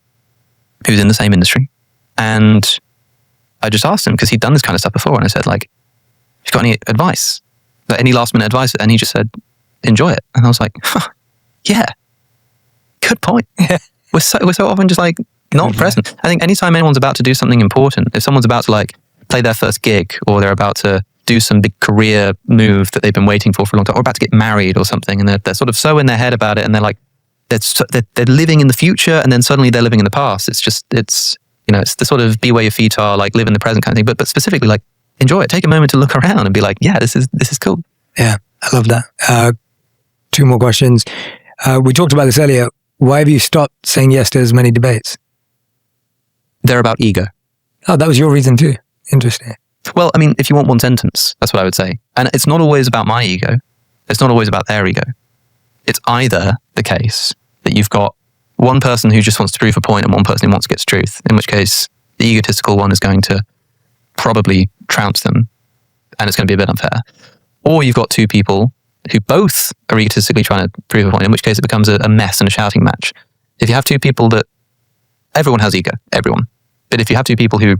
who's in the same industry. And I just asked him, because he'd done this kind of stuff before. And I said, like, have you got any advice? Like, any last minute advice? And he just said, enjoy it. And I was like, yeah, good point. We're so often just like not present. I think anytime anyone's about to do something important, if someone's about to like play their first gig, or they're about to do some big career move that they've been waiting for a long time, or about to get married or something, and they're sort of so in their head about it, and they're like, they're living in the future, and then suddenly they're living in the past. It's you know, it's the sort of be where your feet are, like live in the present kind of thing, but specifically like enjoy it. Take a moment to look around and be like, yeah, this is cool. Yeah, I love that. Two more questions. We talked about this earlier. Why have you stopped saying yes to as many debates? They're about ego. Oh, that was your reason too. Interesting. Well, I mean, if you want one sentence, that's what I would say. And it's not always about my ego. It's not always about their ego. It's either the case that you've got one person who just wants to prove a point and one person who wants to get to truth, in which case the egotistical one is going to probably trounce them, and it's going to be a bit unfair. Or you've got two people who both are egotistically trying to prove a point, in which case it becomes a mess and a shouting match. If you have two people that, everyone has ego, everyone. But if you have two people who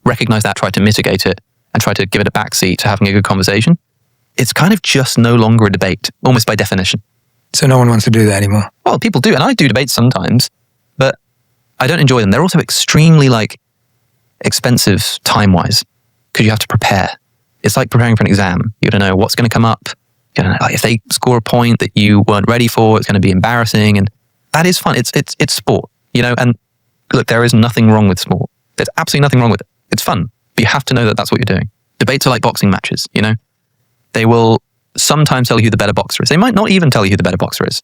recognize that, try to mitigate it, and try to give it a backseat to having a good conversation, it's kind of just no longer a debate, almost by definition. So no one wants to do that anymore? Well, people do, and I do debates sometimes, but I don't enjoy them. They're also extremely like expensive time-wise, because you have to prepare. It's like preparing for an exam. You don't know what's going to come up. You don't know, like, if they score a point that you weren't ready for, it's going to be embarrassing, and that is fun. It's sport. And look, there is nothing wrong with sport. There's absolutely nothing wrong with it. It's fun. But you have to know that that's what you're doing. Debates are like boxing matches, They will sometimes tell you who the better boxer is. They might not even tell you who the better boxer is.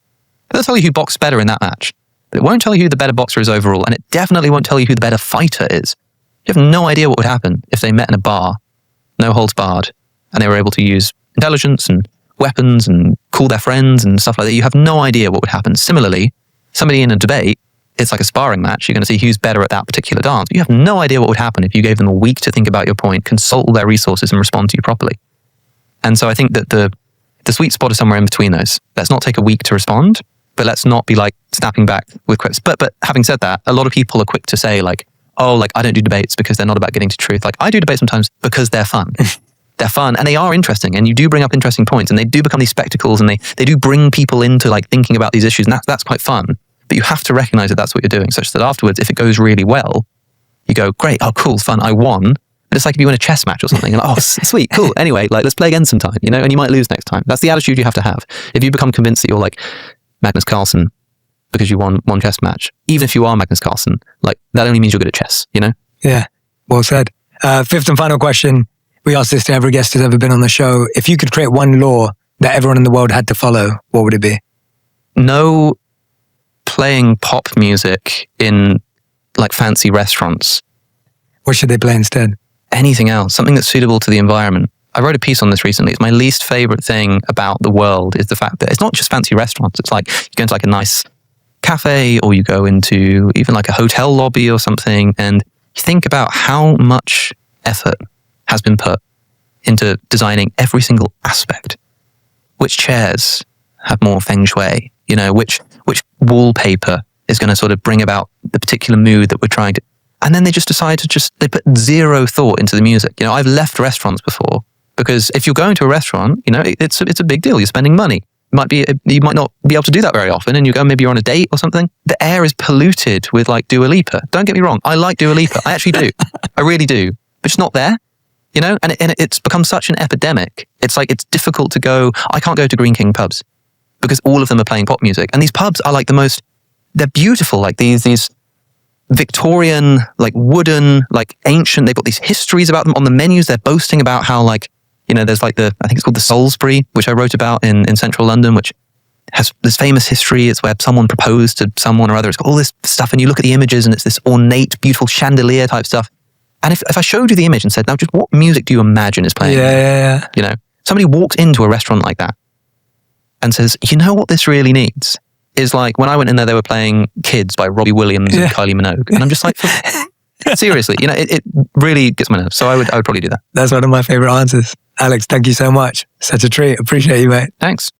They'll tell you who boxed better in that match. But it won't tell you who the better boxer is overall. And it definitely won't tell you who the better fighter is. You have no idea what would happen if they met in a bar, no holds barred, and they were able to use intelligence and weapons and call their friends and stuff like that. You have no idea what would happen. Similarly, somebody in a debate, it's like a sparring match. You're going to see who's better at that particular dance. You have no idea what would happen if you gave them a week to think about your point, consult all their resources, and respond to you properly. And so I think that the sweet spot is somewhere in between those. Let's not take a week to respond, but let's not be like snapping back with quips. But having said that, a lot of people are quick to say like, oh, like I don't do debates because they're not about getting to truth. Like I do debates sometimes because they're fun. They're fun and they are interesting, and you do bring up interesting points, and they do become these spectacles, and they do bring people into like thinking about these issues, and that's quite fun. But you have to recognize that that's what you're doing, such that afterwards, if it goes really well, you go, great, oh cool, fun, I won. But it's like if you win a chess match or something, and like, oh sweet, cool. Anyway, like let's play again sometime, and you might lose next time. That's the attitude you have to have. If you become convinced that you're like Magnus Carlsen because you won one chess match, even if you are Magnus Carlsen, like that only means you're good at chess, Yeah, well said. Fifth and final question. We asked this to every guest who's ever been on the show. If you could create one law that everyone in the world had to follow, what would it be? No playing pop music in like fancy restaurants. What should they play instead? Anything else, something that's suitable to the environment. I wrote a piece on this recently. It's my least favorite thing about the world is the fact that it's not just fancy restaurants. It's like you go into like a nice cafe, or you go into even like a hotel lobby or something, and you think about how much effort has been put into designing every single aspect. Which chairs have more feng shui? Which wallpaper is going to sort of bring about the particular mood that we're trying to. And then they just decide they put zero thought into the music. I've left restaurants before because if you're going to a restaurant, it's a big deal. You're spending money. You might not be able to do that very often, and you go, maybe you're on a date or something. The air is polluted with like Dua Lipa. Don't get me wrong. I like Dua Lipa. I actually do. I really do. But it's not there. And it's become such an epidemic. It's like, it's difficult to go, I can't go to Green King pubs because all of them are playing pop music. And these pubs are like they're beautiful, like these Victorian, like wooden, like ancient, they've got these histories about them on the menus. They're boasting about how like, there's like I think it's called the Salisbury, which I wrote about in central London, which has this famous history. It's where someone proposed to someone or other. It's got all this stuff, and you look at the images and it's this ornate, beautiful chandelier type stuff. And if I showed you the image and said, now just what music do you imagine is playing? Yeah. Somebody walks into a restaurant like that and says, you know what this really needs? Is like, when I went in there, they were playing Kids by Robbie Williams and Kylie Minogue. And I'm just like, seriously, it really gets my nerves. So I would probably do that. That's one of my favorite answers. Alex, thank you so much. Such a treat. Appreciate you, mate. Thanks.